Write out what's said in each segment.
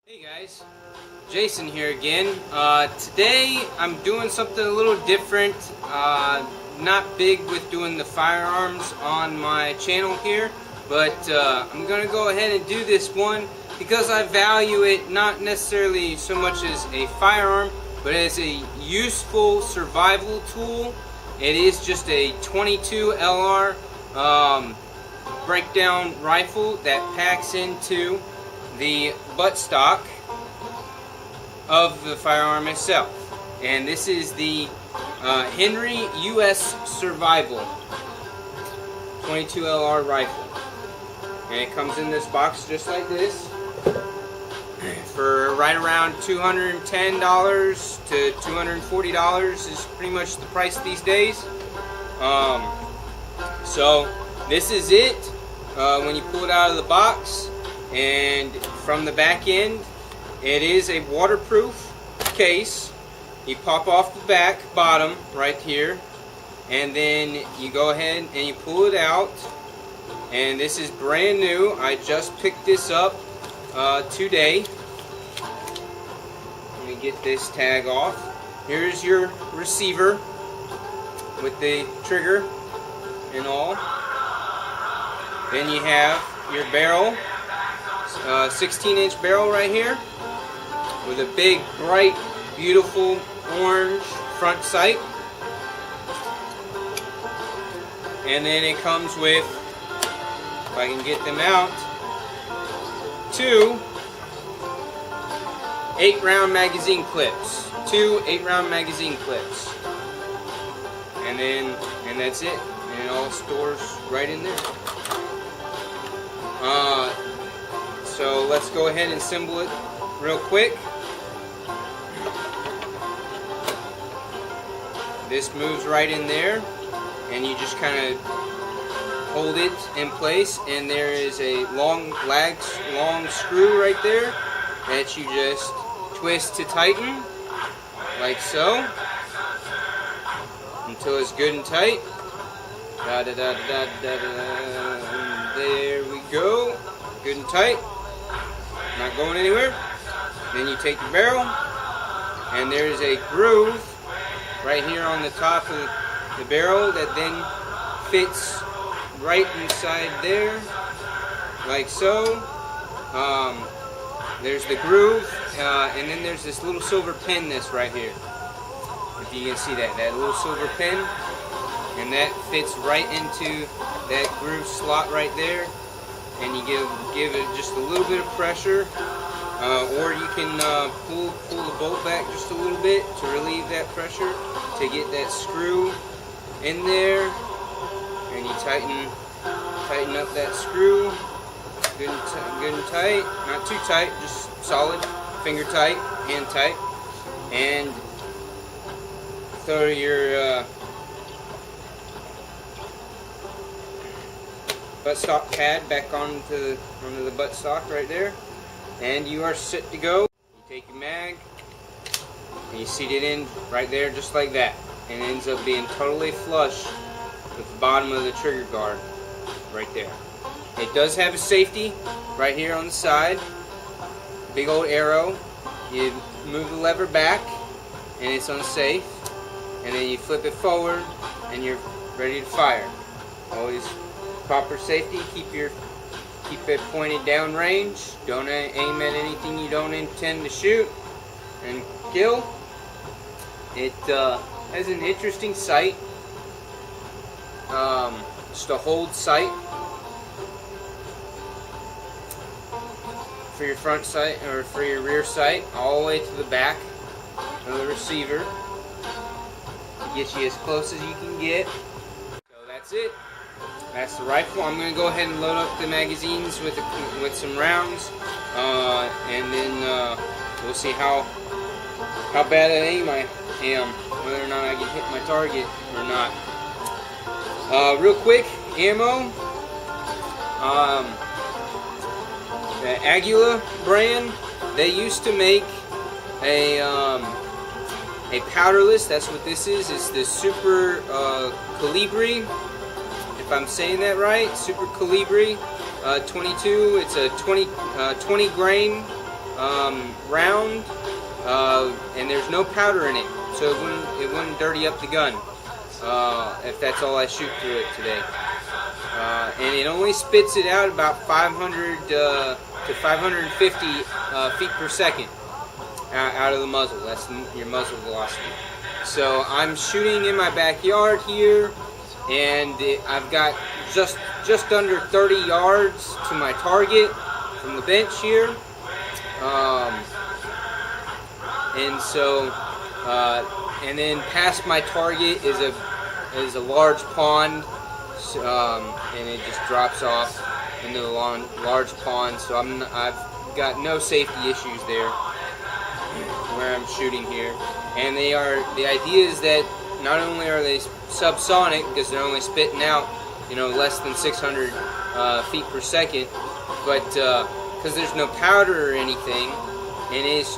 Hey guys, Jason here again. Today I'm doing something a little different. Not big with doing the firearms on my channel here, but I'm going to go ahead and do this one because I value it not necessarily so much as a firearm, but as a useful survival tool. It is just a 22 LR breakdown rifle that packs into the buttstock of the firearm itself, and this is the Henry U.S. Survival 22 LR rifle, and it comes in this box just like this for right around $210 to $240 is pretty much the price these days. So this is it when you pull it out of the box. And from the back end, it is a waterproof case. You pop off the back bottom right here, and then you go ahead and you pull it out, and this is brand new. I just picked this up today. Let me get this tag off. Here's your receiver with the trigger and all. Then you have your barrel. 16-inch barrel right here with a big, bright, beautiful orange front sight. And then it comes with, if I can get them out, two 8-round magazine clips. Two 8-round magazine clips. And that's it. And it all stores right in there. So let's go ahead and assemble it real quick. This moves right in there, and you just kind of hold it in place, and there is a long screw right there that you just twist to tighten, like so, until it's good and tight. There we go, good and tight. Not going anywhere. Then you take the barrel, and there's a groove right here on the top of the barrel that then fits right inside there, like so. There's the groove, and then there's this little silver pin that's right here. If you can see that little silver pin, and that fits right into that groove slot right there. And you give it just a little bit of pressure, or you can pull the bolt back just a little bit to relieve that pressure to get that screw in there, and you tighten up that screw good and tight, not too tight, just solid, finger tight, hand tight, and throw your buttstock pad back onto the buttstock right there, and you are set to go. You take your mag and you seat it in right there just like that, and it ends up being totally flush with the bottom of the trigger guard right there. It does have a safety right here on the side, big old arrow. You move the lever back and it's unsafe, and then you flip it forward and you're ready to fire. Always proper safety. Keep it pointed down range. Don't aim at anything you don't intend to shoot and kill. It has an interesting sight. Just a hold sight for your front sight or for your rear sight, all the way to the back of the receiver to get you as close as you can get. So that's it. That's the rifle. I'm going to go ahead and load up the magazines with some rounds, and then we'll see how bad at aim I am, whether or not I can hit my target or not. Real quick, ammo. The Aguila brand, they used to make a powderless. That's what this is. It's the Super Colibri. If I'm saying that right, Super Colibri 22. It's a 20 grain round, and there's no powder in it, so it wouldn't dirty up the gun if that's all I shoot through it today. And it only spits it out about 500 to 550 feet per second out of the muzzle. That's your muzzle velocity. So I'm shooting in my backyard here, and I've got just under 30 yards to my target from the bench here. And so, and then past my target is a large pond, and it just drops off into the large pond. So I've got no safety issues there where I'm shooting here. And the idea is that not only are they subsonic because they're only spitting out, less than 600 feet per second, but because there's no powder or anything, and it's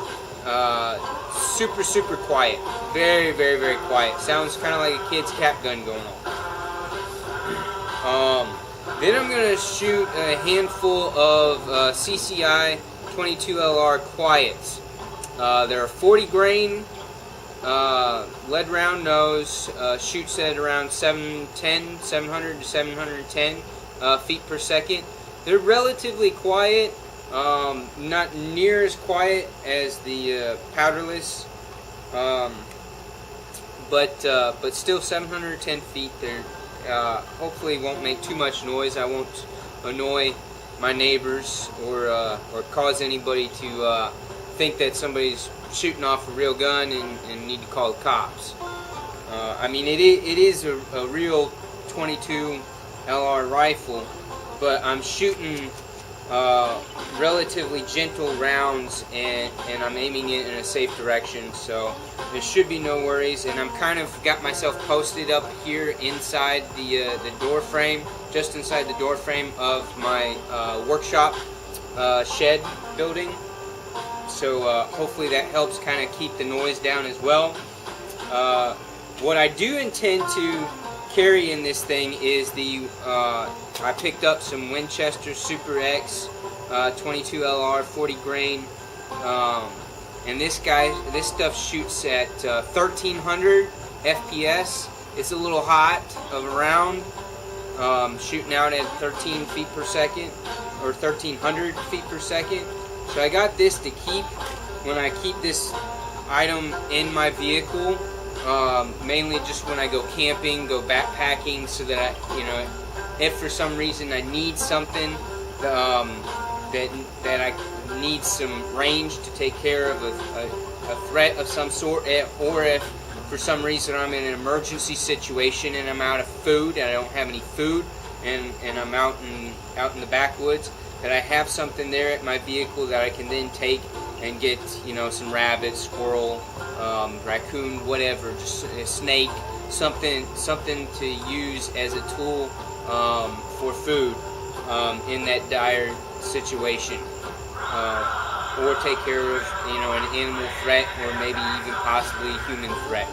super quiet, very very quiet. Sounds kind of like a kid's cap gun going on. Then I'm gonna shoot a handful of CCI 22LR quiets. They're a 40 grain lead round nose, shoots at around 700 to 710 feet per second. They're relatively quiet, not near as quiet as the powderless, but still 710 feet. They're hopefully won't make too much noise. I won't annoy my neighbors or cause anybody to think that somebody's shooting off a real gun and need to call the cops. I mean, it is a real 22 LR rifle, but I'm shooting relatively gentle rounds, and I'm aiming it in a safe direction, so there should be no worries. And I'm kind of got myself posted up here inside the door frame, just inside the door frame of my workshop shed building. So hopefully that helps kind of keep the noise down as well. What I do intend to carry in this thing is I picked up some Winchester Super X 22 LR 40 grain, and this stuff shoots at 1300 FPS. It's a little hot of a round, shooting out at 13 feet per second or 1300 feet per second. So I got this to keep when I keep this item in my vehicle, mainly just when I go camping, go backpacking, so that if for some reason I need something that I need some range to take care of a threat of some sort, or if for some reason I'm in an emergency situation and I'm out of food, and I don't have any food, and I'm out in the backwoods, that I have something there at my vehicle that I can then take and get, some rabbit, squirrel, raccoon, whatever, just a snake, something to use as a tool for food in that dire situation, or take care of, an animal threat, or maybe even possibly human threat,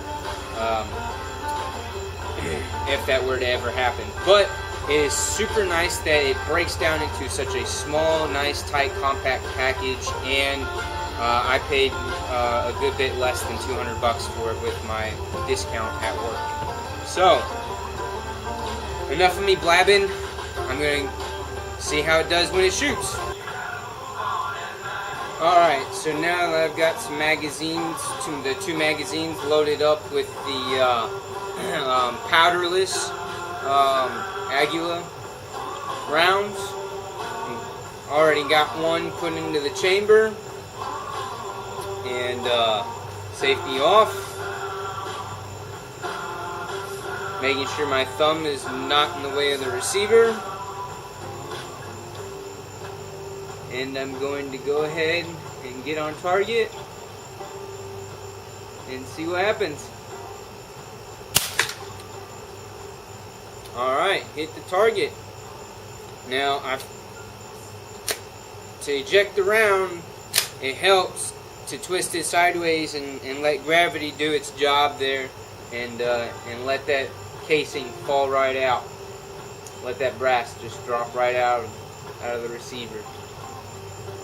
if that were to ever happen. But it is super nice that it breaks down into such a small, nice, tight, compact package, and I paid a good bit less than $200 for it with my discount at work. So, enough of me blabbing. I'm going to see how it does when it shoots. Alright, so now that I've got some magazines, the two magazines loaded up with the powderless Aguila rounds. Already got one put into the chamber, and safety off, making sure my thumb is not in the way of the receiver, and I'm going to go ahead and get on target and see what happens. Alright, hit the target. Now, to eject the round, it helps to twist it sideways and let gravity do its job there, and let that casing fall right out. Let that brass just drop right out of the receiver.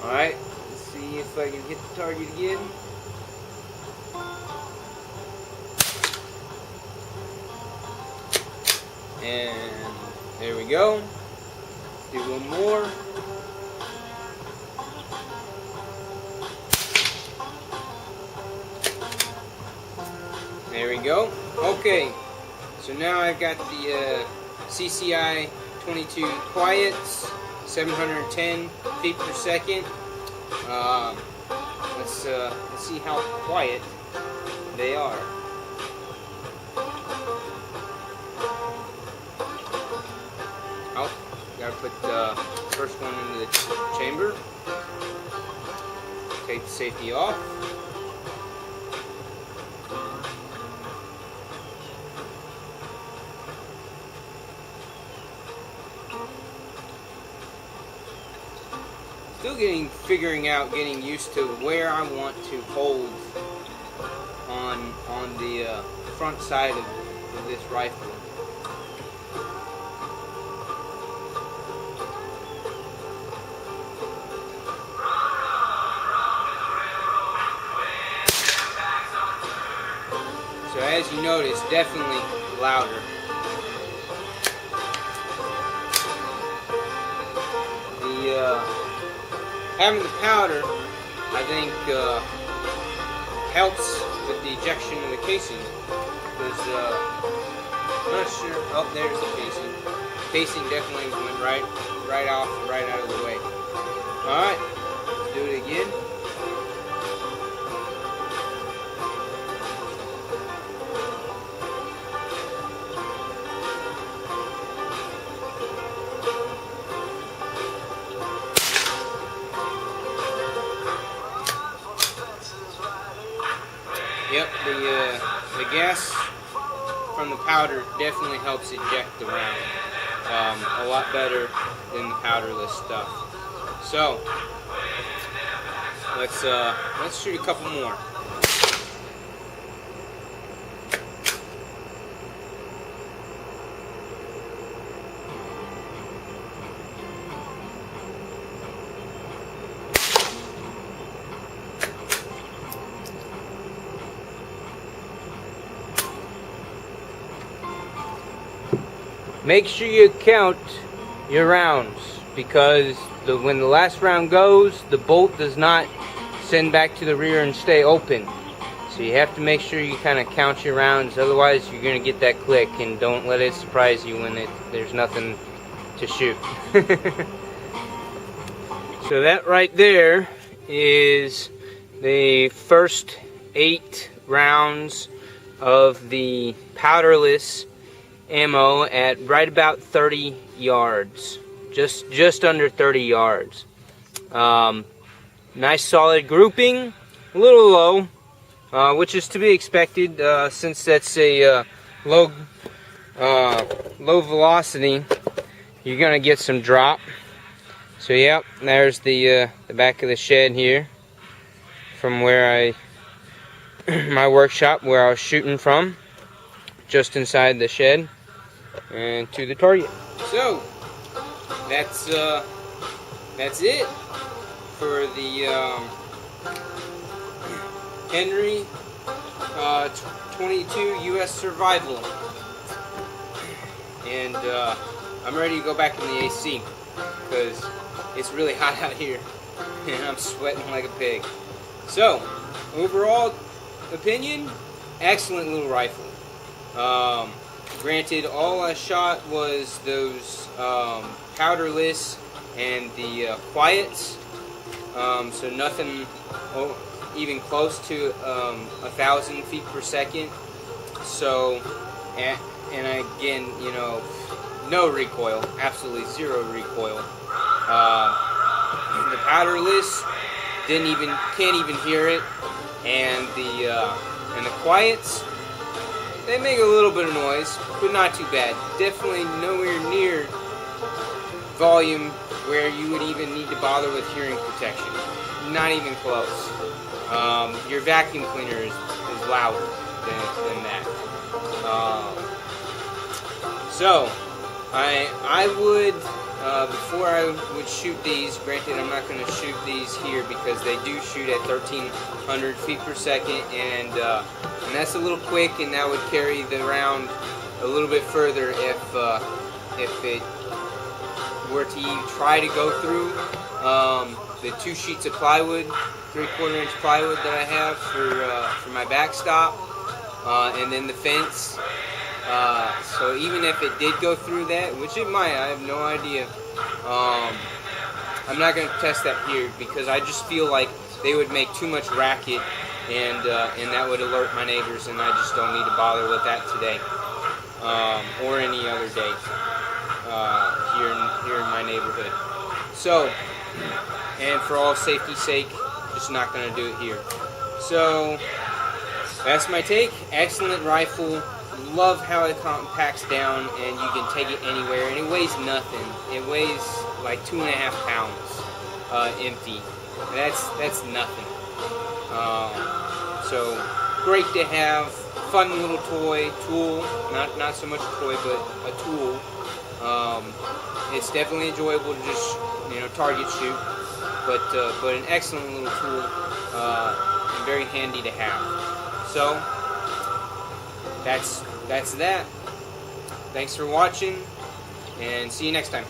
Alright, let's See if I can hit the target again. And there we go. Do one more. There we go. Okay, so now I've got the CCI 22 quiets, 710 feet per second. Let's see how quiet they are. Oh, gotta put the first one into the chamber. Take the safety off. Still figuring out, getting used to where I want to hold on the front side of this rifle. So as you notice, definitely louder. Having the powder, I think, helps with the ejection of the casing. Because I'm not sure. Oh, there's the casing. Casing definitely went right out of the way. All right, let's do it again. Yep, the gas from the powder definitely helps eject the round a lot better than the powderless stuff. So let's shoot a couple more. Make sure you count your rounds, because when the last round goes, the bolt does not send back to the rear and stay open. So you have to make sure you kind of count your rounds, otherwise you're going to get that click, and don't let it surprise you when there's nothing to shoot. So that right there is the first 8 rounds of the powderless ammo at right about 30 yards, just under 30 yards. Nice solid grouping, a little low, which is to be expected since that's a low velocity. You're gonna get some drop. So yep, there's the back of the shed here from where my workshop where I was shooting from, just inside the shed and to the target. So that's it for the Henry 22 U.S. Survival, and I'm ready to go back in the AC because it's really hot out here and I'm sweating like a pig. So overall opinion, excellent little rifle. Granted, all I shot was those powderless and the quiets, so nothing even close to 1,000 feet per second. So, and again, you know, no recoil, absolutely zero recoil. The powderless can't even hear it, and the quiets, they make a little bit of noise, but not too bad. Definitely nowhere near volume where you would even need to bother with hearing protection. Not even close. Your vacuum cleaner is louder than that. So I would before I would shoot these, granted I'm not going to shoot these here because they do shoot at 1,300 feet per second, and that's a little quick, and that would carry the round a little bit further if it were to try to go through the 2 sheets of plywood, 3/4 inch plywood that I have for my backstop, and then the fence. So even if it did go through that, which it might, I have no idea, I'm not going to test that here because I just feel like they would make too much racket, and that would alert my neighbors, and I just don't need to bother with that today, or any other day here in my neighborhood. So, and for all safety's sake, just not going to do it here. So that's my take. Excellent rifle. Love how it compacts down, and you can take it anywhere, and it weighs nothing. It weighs like 2.5 pounds empty. That's nothing. So great to have. Fun little tool. Not so much a toy, but a tool. It's definitely enjoyable to just target shoot, but an excellent little tool, and very handy to have. So that's that. Thanks for watching, and see you next time.